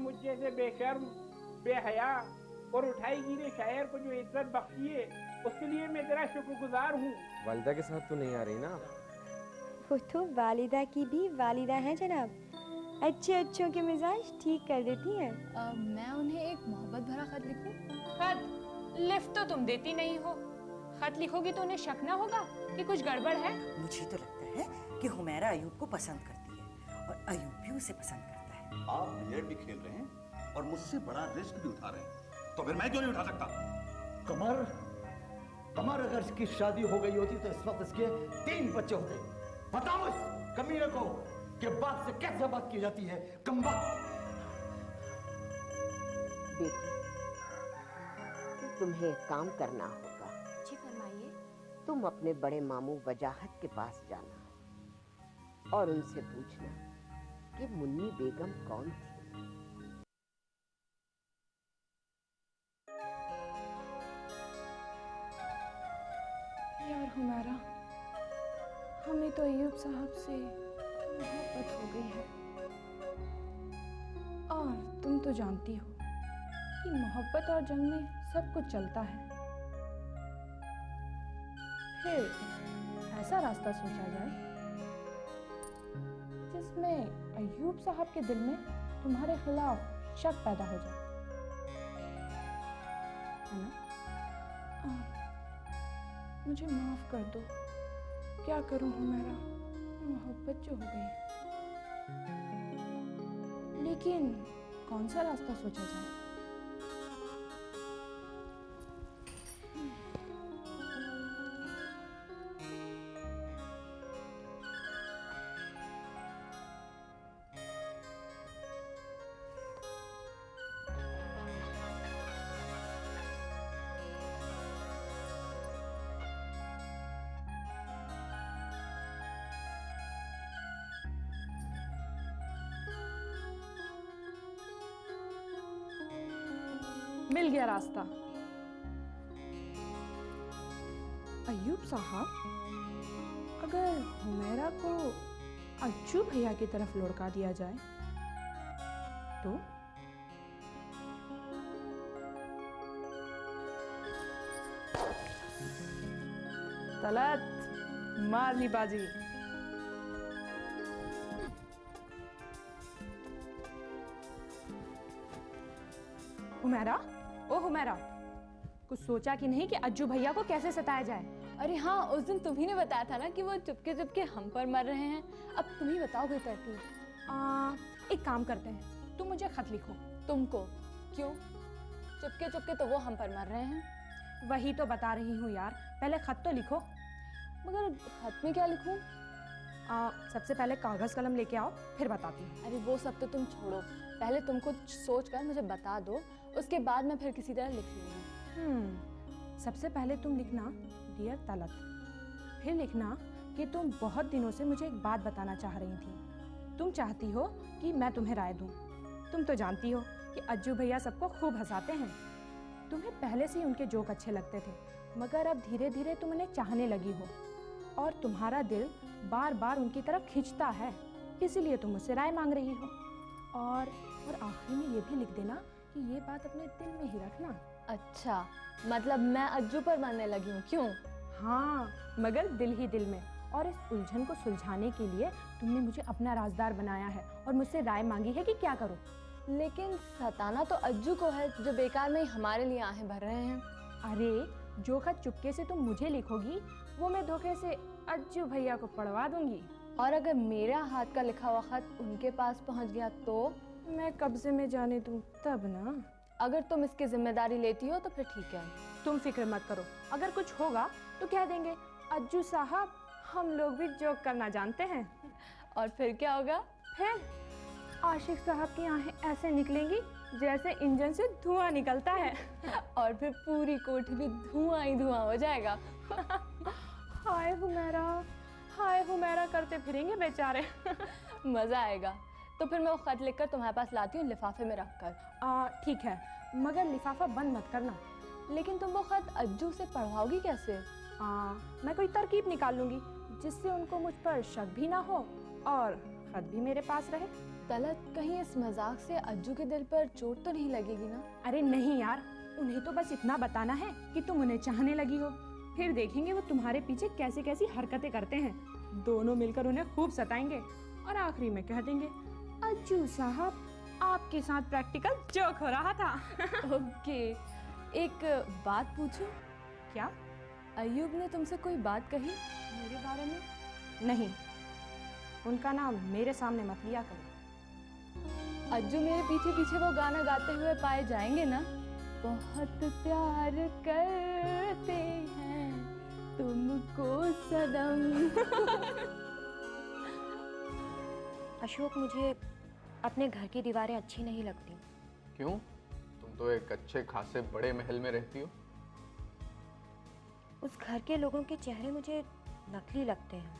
मुझ जैसे बेशर्म, बेहया और उठाई गिरे शायर को जो इज्जत बख्शी है, उसके लिए मैं तेरा शुक्रगुजार हूँ। वालिदा के साथ तो नहीं आ रही ना? वो तो वालिदा की भी वालिदा है जनाब। अच्छे अच्छों के मिजाज ठीक कर देती हैं। मैं उन्हें एक मोहब्बत भरा खत लिखूं? खत लिफ्ट तो तुम देती नहीं हो। खत लिखोगी तो उन्हें शक ना होगा कि कुछ गड़बड़ है? मुझे तो लगता है कि हुमैरा अयूब को पसंद करती है और अयूब भी उसे पसंद करता है। आप बिलियर्ड भी खेल रहे हैं और मुझसे बड़ा रिस्क भी उठा रहे हैं, तो फिर मैं क्यों नहीं उठा सकता? कमर, कमर अगर इसकी शादी हो गई होती तो इस वक्त इसके 3 बच्चे होते। बताओ इस कमीने को कि बात से कैसे बात की जाती है। कमबख्त। बेटी, तुम्हें एक काम करना होगा। जी फरमाइए। तुम अपने बड़े मामू वजाहत के पास जाना और उनसे पूछना कि मुन्नी बेगम कौन थी। यार हुमैरा, हमें तो अयूब साहब से मोहब्बत हो गई है और तुम तो जानती हो कि मोहब्बत और जंग में सब कुछ चलता है। फिर ऐसा रास्ता सोचा जाए जिसमें अयूब साहब के दिल में तुम्हारे खिलाफ शक पैदा हो जाए, है ना? मुझे माफ कर दो। क्या करूं हुमैरा, मोहब्बत जो हो गई है। लेकिन कौन सा रास्ता सोचा जाए? मिल गया रास्ता। अयूब साहब, अगर हुमैरा को अज्जू भैया की तरफ लौटा दिया जाए तो? तलत, मार ली बाजी। हुमैरा, ओ हुमैरा, कुछ सोचा कि नहीं कि अज्जू भैया को कैसे सताया जाए? अरे हाँ, उस दिन तुम्ही ने बताया था ना कि वो चुपके चुपके हम पर मर रहे हैं। अब तुम ही बताओ कोई तरकीब। एक काम करते हैं, तुम मुझे खत लिखो। तुमको? क्यों? चुपके चुपके तो वो हम पर मर रहे हैं। वही तो बता रही हूँ यार, पहले खत तो लिखो। मगर खत में क्या लिखूं? सबसे पहले कागज कलम लेके आओ, फिर बताती हूँ। अरे वो सब तो तुम छोड़ो, पहले तुम कुछ सोच कर मुझे बता दो, उसके बाद मैं फिर किसी तरह लिख लूंगी। सबसे पहले तुम लिखना डियर तलत, फिर लिखना कि तुम बहुत दिनों से मुझे एक बात बताना चाह रही थी। तुम चाहती हो कि मैं तुम्हें राय दूं। तुम तो जानती हो कि अज्जू भैया सबको खूब हंसाते हैं। तुम्हें पहले से ही उनके जोक अच्छे लगते थे, मगर अब धीरे धीरे तुम उन्हें चाहने लगी हो और तुम्हारा दिल बार बार उनकी तरफ खींचता है, इसीलिए तुम मुझसे राय मांग रही हो। और आखिरी में ये भी लिख देना कि ये बात अपने दिल में ही रखना। अच्छा, मतलब मैं अज्जू पर मरने लगी हूँ, क्यों? हाँ, मगर दिल ही दिल में। और इस उलझन को सुलझाने के लिए तुमने मुझे अपना राजदार बनाया है और मुझसे राय मांगी है कि क्या करो। लेकिन सताना तो अज्जू को है, जो बेकार में ही हमारे लिए आहें भर रहे हैं। अरे, जो खत चुपके से तुम मुझे लिखोगी वो मैं धोखे से अज्जू भैया को पढ़वा दूंगी। और अगर मेरा हाथ का लिखा हुआ खत उनके पास पहुंच गया तो? मैं कब्जे में जाने दूं तब ना। अगर तुम इसकी जिम्मेदारी लेती हो तो फिर ठीक है। तुम फिक्र मत करो, अगर कुछ होगा तो कह देंगे अज्जू साहब हम लोग भी जोक करना जानते हैं। और फिर क्या होगा? फिर आशिक साहब की आंखें ऐसे निकलेंगी जैसे इंजन से धुआं निकलता है। और फिर पूरी कोठी भी धुआं ही धुआं हो जाएगा। हाय हुमैरा करते फिरेंगे बेचारे। मजा आएगा। तो फिर मैं वो खत लिखकर तुम्हारे पास लाती हूँ, लिफाफे में रखकर। ठीक है, मगर लिफाफा बंद मत करना। लेकिन तुम वो खत अज्जू से पढ़वाओगी कैसे? मैं कोई तरकीब निकाल लूंगी जिससे उनको मुझ पर शक भी ना हो और खत भी मेरे पास रहे। तलत, कहीं इस मजाक से अज्जू के दिल पर चोट तो नहीं लगेगी ना? अरे नहीं यार, उन्हें तो बस इतना बताना है कि तुम उन्हें चाहने लगी हो। फिर देखेंगे वो तुम्हारे पीछे कैसी कैसी हरकतें करते हैं। दोनों मिलकर उन्हें खूब सताएंगे और आखिरी में कह देंगे, अज्जू साहब आपके साथ प्रैक्टिकल जोक हो रहा था। ओके, एक बात पूछूं? क्या? अय्यूब ने तुमसे कोई बात कही मेरे बारे में? नहीं, उनका नाम मेरे सामने मत लिया करो। अज्जू मेरे पीछे पीछे वो गाना गाते हुए पाए जाएंगे ना, बहुत प्यार करते हैं तुमको सनम। अशोक, मुझे अपने घर की दीवारें अच्छी नहीं लगती। क्यों? तुम तो एक अच्छे खासे बड़े महल में रहती हो। उस घर के लोगों के चेहरे मुझे नकली लगते हैं।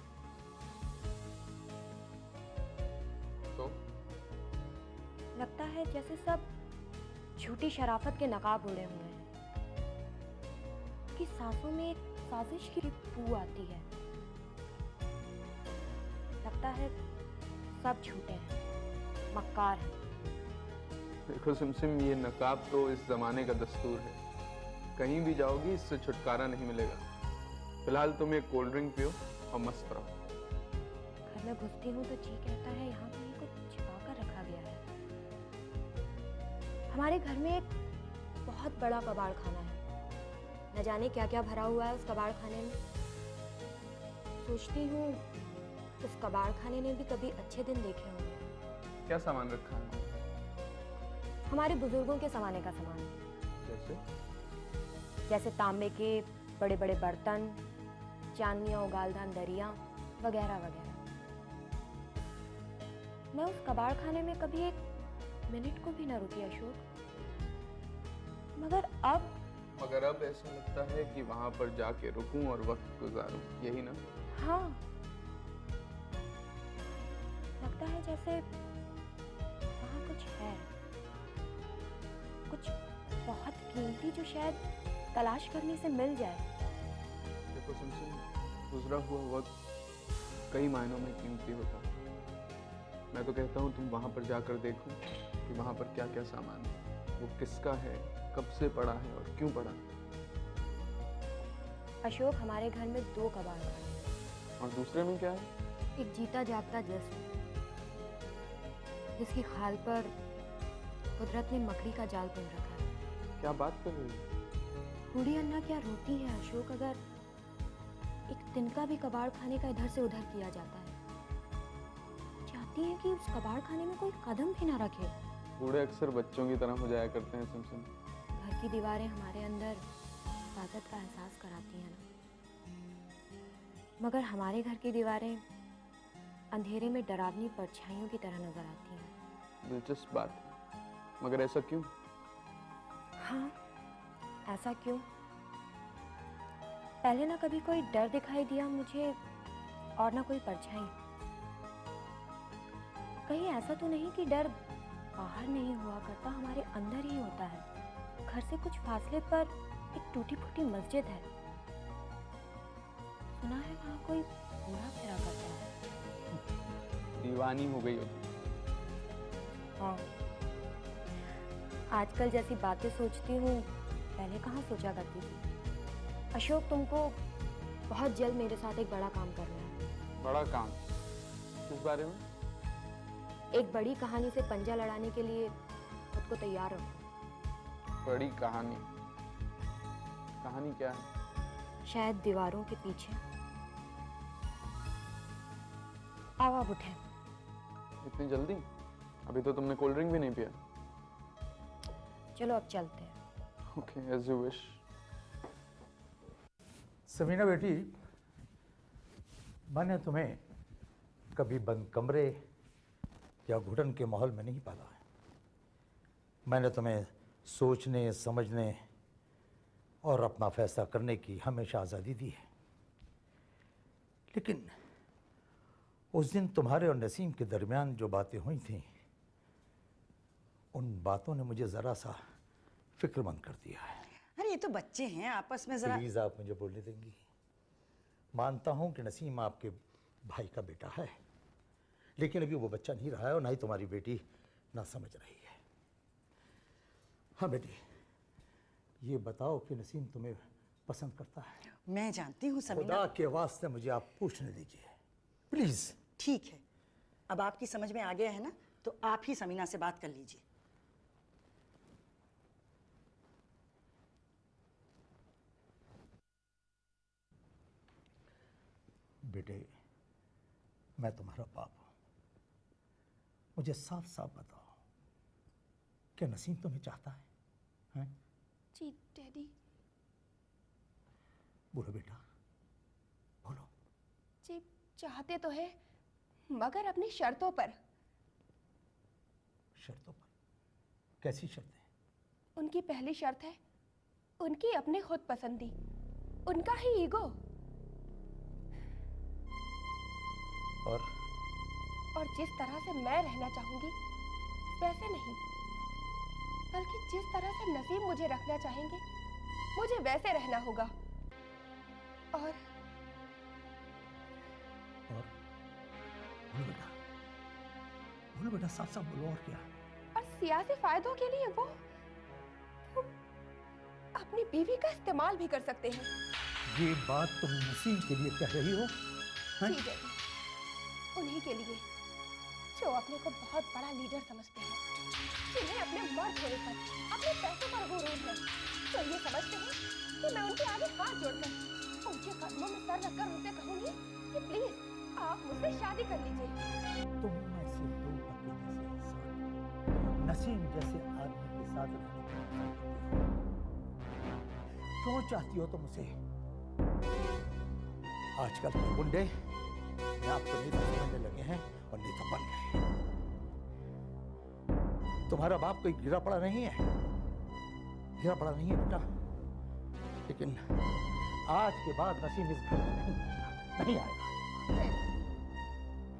तो लगता है जैसे सब झूठी शराफत के नकाब उड़े हुए हैं कि सांसों में एक साजिश की बू आती है। लगता है सब झूठे हैं, मक्कार हैं। देखो सिमसिम, ये नकाब तो इस जमाने का दस्तूर है। कहीं भी जाओगी इससे छुटकारा नहीं मिलेगा। फिलहाल तुम एक कोल्ड ड्रिंक पियो और मस्त रहो। घर में घुसती हूँ तो जी कहता है यहाँ कहीं कुछ छिपा कर रखा गया है। हमारे घर में एक बहुत बड़ा कबाड़ खाना है। न जाने क्या क्या भरा हुआ है उस कबाड़ खाने में। सोचती हूँ उस कबाड़ खाने ने भी कभी अच्छे दिन देखे होंगे। क्या सामान रखा है? हमारे बुजुर्गों के जमाने का सामान, जैसे? जैसे तांबे के बड़े बड़े बर्तन, चांदनियाँ, उगालदान दरिया वगैरह वगैरह। मैं उस कबाड़ खाने में कभी एक मिनट को भी न रुकी अशोक। मगर अब ऐसा लगता है कि वहां पर जाके रुकूं और वक्त गुजारूं, यही ना? हाँ, लगता है जैसे वहाँ कुछ है, कुछ बहुत कीमती जो शायद तलाश करने से मिल जाए। देखो सिमसिम, गुजरा हुआ वक्त कई मायनों में कीमती होता है। मैं तो कहता हूँ तुम वहां पर जाकर देखो कि वहां पर क्या क्या सामान है, वो किसका है, कब से पड़ा है और क्यों पड़ा है। अशोक, हमारे घर में 2 कबाड़ खाने हैं। और दूसरे में क्या है? एक जीता जागता जिस्म, जिसकी खाल पर कुदरत ने मकड़ी का जाल बुन रखा है। क्या बात कर रही हो? बूढ़ी अन्ना क्या रोती है अशोक, अगर एक तिनका भी कबाड़ खाने का इधर से उधर किया जाता है। चाहती है कि उस कबाड़ खाने में कोई कदम भी ना रखे। बूढ़े अक्सर बच्चों की तरह हो जाया करते हैं सिमसिम। घर की दीवारें हमारे अंदर हिफाजत का एहसास कराती हैं ना, मगर हमारे घर की दीवारें अंधेरे में डरावनी परछाइयों की तरह नजर आती हैं। दिलचस्प बात, मगर ऐसा क्यों? हाँ, ऐसा क्यों? पहले ना कभी कोई डर दिखाई दिया मुझे और ना कोई परछाई। कहीं ऐसा तो नहीं कि डर बाहर नहीं हुआ करता, हमारे अंदर ही होता है। घर से कुछ फासले पर एक टूटी फूटी मस्जिद है। सुना है वहाँ कोई घोड़ा फिरा करता है। दीवानी हो गई हो। हाँ, आजकल जैसी बातें सोचती हूँ, पहले कहाँ सोचा करती थी। अशोक, तुमको बहुत जल्द मेरे साथ एक बड़ा काम करना है। बड़ा काम? किस बारे में? एक बड़ी कहानी से पंजा लड़ाने के लिए खुद को तैयार रखो। बड़ी कहानी? कहानी क्या है? शायद दीवारों के पीछे। आओ आप उठे। इतनी जल्दी? अभी तो तुमने कोल्ड ड्रिंक भी नहीं पिया। चलो अब चलते हैं। Okay, as you wish. Samina बेटी, मैंने तुम्हें कभी बंद कमरे या घुटन के माहौल में नहीं पाला है। मैंने तुम्हें सोचने, समझने और अपना फैसला करने की हमेशा आज़ादी दी है। लेकिन उस दिन तुम्हारे और नसीम के दरमियान जो बातें हुई थीं, उन बातों ने मुझे ज़रा सा फिक्रमंद कर दिया है। अरे ये तो बच्चे हैं, आपस में जरा। प्लीज़ आप मुझे बोलने देंगी? मानता हूं कि नसीम आपके भाई का बेटा है, लेकिन अभी वो बच्चा नहीं रहा है और ना ही तुम्हारी बेटी ना समझ रही है। हाँ बेटी, ये बताओ कि नसीम तुम्हें पसंद करता है? मैं जानती हूँ समीना। खुदा के वास्ते मुझे आप पूछने दीजिए प्लीज। ठीक है, अब आपकी समझ में आ गया है ना, तो आप ही समीना से बात कर लीजिए। बेटे, मैं तुम्हारा बाप हूं, मुझे साफ साफ बताओ कि नसीम तुम्हें चाहता है? हैं? जी डैडी। बोलो बेटा, बोलो। जी चाहते तो है, मगर अपनी शर्तों पर। शर्तों पर? कैसी शर्तें? उनकी पहली शर्त है उनकी अपनी खुद पसंदी, उनका ही ईगो। और जिस तरह से मैं रहना चाहूंगी वैसे नहीं, बल्कि जिस तरह से नसीम मुझे रखना चाहेंगे मुझे वैसे रहना होगा। और बोलो बेटा, साफ साफ बोलो। और क्या? और सियासी फायदों के लिए वो अपनी बीवी का इस्तेमाल भी कर सकते हैं। ये बात तुम नसीम के लिए कह रही हो? जी डैडी, उन्हीं के लिए जो अपने को बहुत बड़ा लीडर समझते हैं, जिन्हें अपने मर्द होने पर, अपने पैसों पर गुरूर है, तो ये समझते हैं कि मैं उनके आगे हाथ जोड़कर उनके कदमों में सर रखकर उनसे कहूंगी कि प्लीज आप मुझसे शादी कर लीजिए। तुम ऐसे दो पति जैसे इंसान नसीम जैसे आदमी के साथ रहने क्यों चाहती हो तुम उसे? आजकल के गुंडे आपको नेता समझने लगे हैं और नेता बन गए। तुम्हारा बाप कोई गिरा पड़ा नहीं है, गिरा पड़ा नहीं है बेटा, लेकिन आज के बाद नसीम इस घर में नहीं आएगा।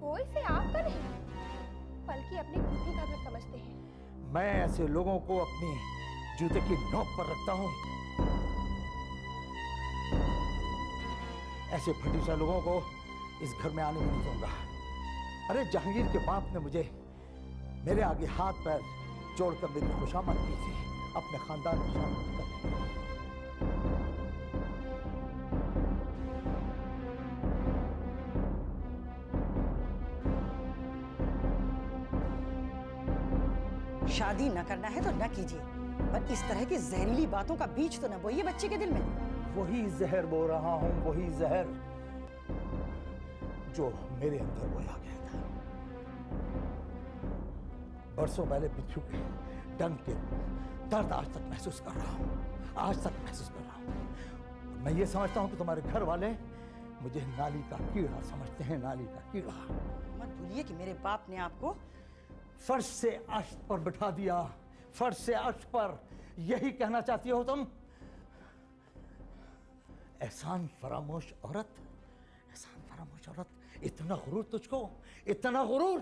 वो इसे आपका नहीं बल्कि अपनी बुद्धि का घर समझते हैं। मैं ऐसे लोगों को अपनी जूते की नोक पर रखता हूं। ऐसे फटीसा लोगों को इस घर में आने भी नहीं दूंगा। अरे जहांगीर के बाप ने मुझे मेरे आगे हाथ पैर जोड़कर मेरी खुशामद की थी, अपने खानदान की शामद करने। शादी न करना है तो न कीजिए, पर इस तरह की जहरीली बातों का बीज तो न बोइए बच्चे के दिल में। वही जहर बो रहा हूं, वही जहर जो मेरे अंदर बोया गया था। बरसों पहले बिच्छू के डंक के दर्द आज तक महसूस कर रहा हूं, आज तक महसूस कर रहा हूं। मैं ये समझता हूं कि तुम्हारे घर वाले मुझे नाली का कीड़ा समझते हैं, नाली का कीड़ा। मत भूलिए कि मेरे बाप ने आपको फर्श से अर्श पर बिठा दिया, फर्श से अर्श पर। यही कहना चाहती हो तुम? एहसान फरामोश औरत, एहसान फरामोश औरत, इतना गुरूर तुझको, इतना गुरूर।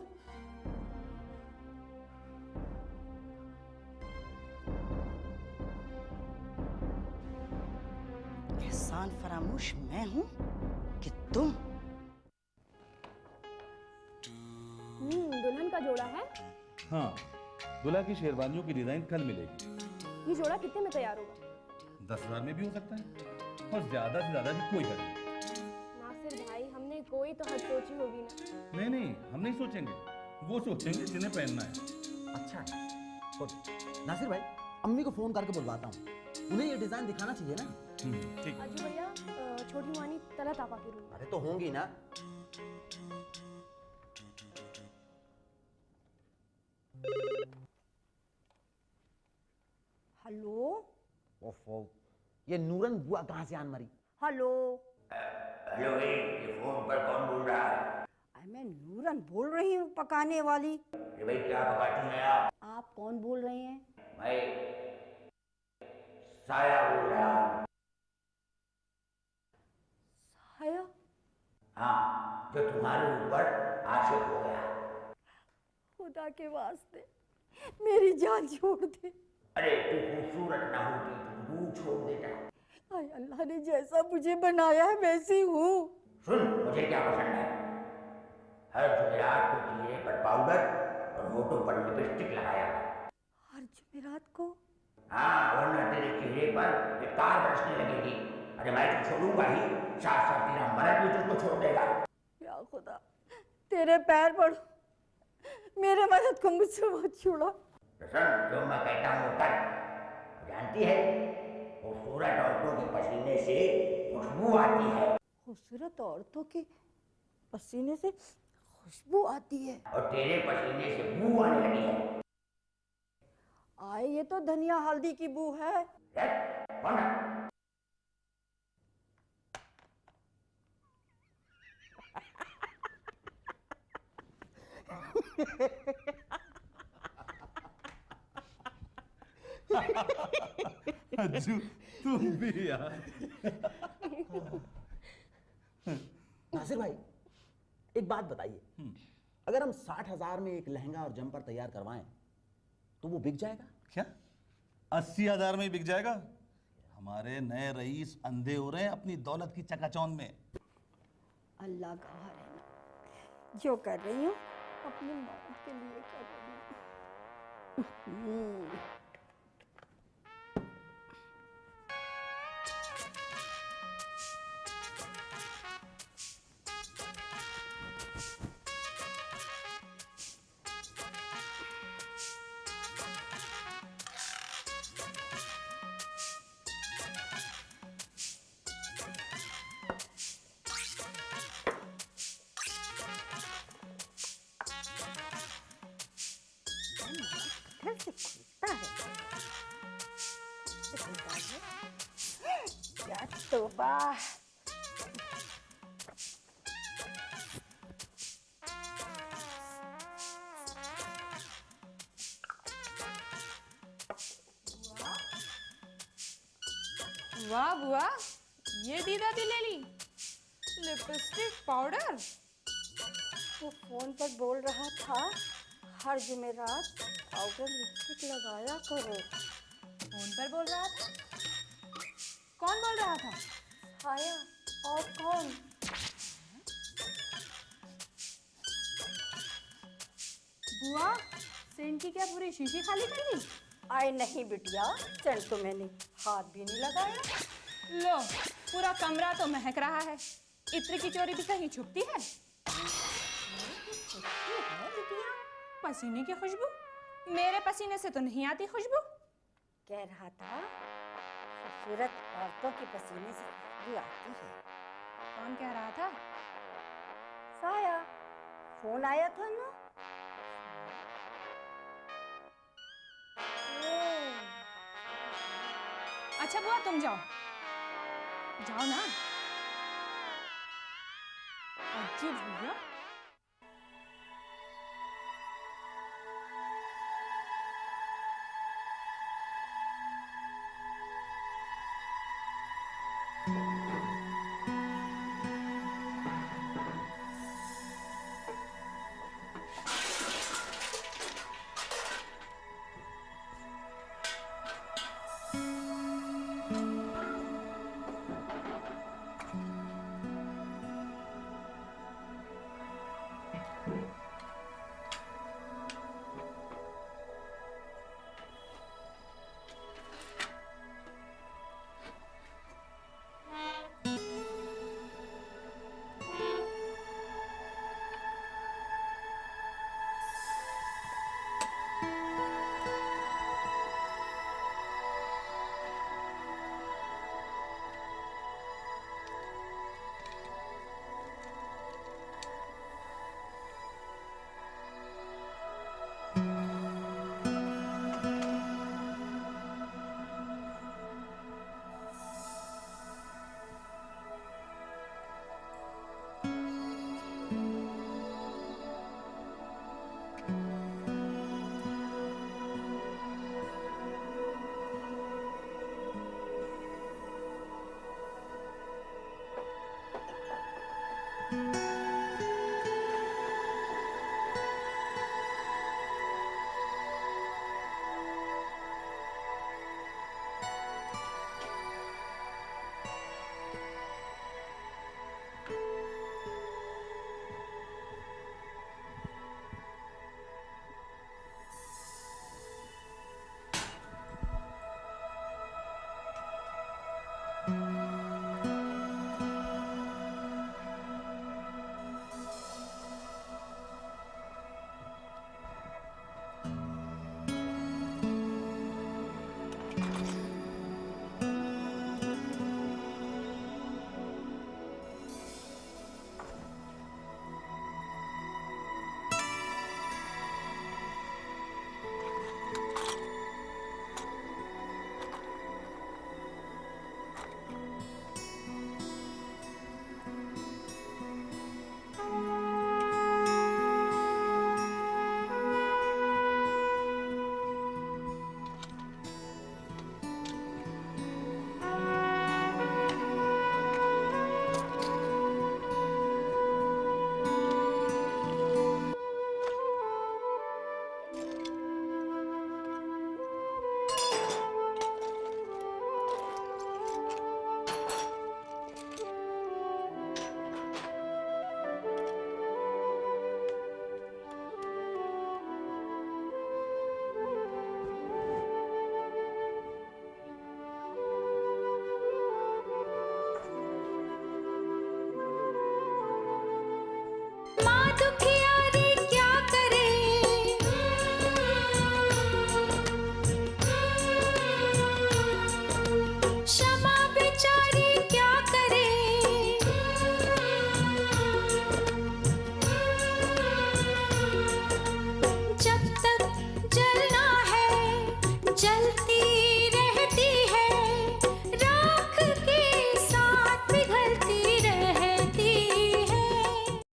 एहसान फरामोश मैं हूं कि तुम? दुल्हन का जोड़ा है। हाँ, दुल्हा की शेरवानियों की डिजाइन कल मिलेगी। ये जोड़ा कितने में तैयार होगा? 10,000 में भी हो सकता है और ज्यादा से ज्यादा भी कोई हद नहीं। नासिर भाई, हमने कोई तो हद सोची होगी ना। नहीं, हम नहीं सोचेंगे, वो सोचेंगे जिन्हें पहनना है। अच्छा, नासिर भाई, अम्मी को फोन करके बुलवाता हूँ, उन्हें ये डिजाइन दिखाना चाहिए ना। ठीक। अजू भैया, छोटी मानी तलत आपा के रूम। अरे तो होंगी ना। हेलो। ओफो, ये नूरन बुआ कहाँ से आन मरी? हेलो। हेलो, ये फोन पर कौन बोल रहा है? मैं नूरन बोल रही हूँ, पकाने वाली। ये भाई क्या पकाती हैं आप? आप कौन बोल रहे हैं? मैं साया बोल रहा हूँ। साया? हाँ, जो तुम्हारे ऊपर आशिक हो गया। खुदा के वास्ते मेरी जान छोड़ दे। अरे तू खूबसूरत ना होती तो रूह छोड़ देता। हाय, अल्लाह ने जैसा मुझे बनाया है वैसी हूँ। सुन, मुझे क्या पसंद है? हर जुमेरात को चेहरे पर पाउडर और होठों पर लिपस्टिक लगाया कर। हर जुमेरात को? हाँ, वरना तेरे चेहरे पर एक तार बरसने लगेगी। अरे मैं तो छोड़ूंगा ही, साथ साथ तेरा मर्द भी तुझको छोड़ देगा। या खुदा, तेरे पैर पड़ो, मेरे मदद को मुझसे मत छुड़ो। सुन, जो मैं कहता हूँ कर। जानती है, खूबसूरत औरतों के पसीने से खुशबू आती है। खूबसूरत औरतों के पसीने से खुशबू आती है? और तेरे पसीने से बू आने लगी है। आए, ये तो धनिया हल्दी की बू है। कौन है? अज्जू, तुम भी यार। नासिर भाई, एक बात बताइए, अगर हम 60,000 में एक लहंगा और जम्पर तैयार करवाएं तो वो बिक जाएगा? क्या 80,000 में ही बिक जाएगा? हमारे नए रईस अंधे हो रहे हैं अपनी दौलत की चकाचौंध में। अल्लाह गवाह रहना, जो कर रही हूँ अपनी मौत के लिए कर रही हूँ। क्या तौबा! वाह बुआ, ये दी दादी ले ली लिपस्टिक पाउडर। वो फोन पर बोल रहा था हर जुमेरात पाउडर लिपस्टिक लगाया करो। फोन पर बोल रहा था? कौन बोल रहा था? छाया। और कौन? बुआ, सेंट की क्या पूरी शीशी खाली कर दी? आए नहीं बिटिया, सेंट तो मैंने हाथ भी नहीं लगाया। लो, पूरा कमरा तो महक रहा है। इत्र की चोरी भी कहीं छुपती है? पसीने की खुशबू? मेरे पसीने से तो नहीं आती खुशबू। कह रहा था खूबसूरत औरतों के पसीने से खुशबू आती है। कौन कह रहा था? साया। फोन आया था ना। अच्छा बुआ, तुम जाओ जाओ ना। अज्जू भैया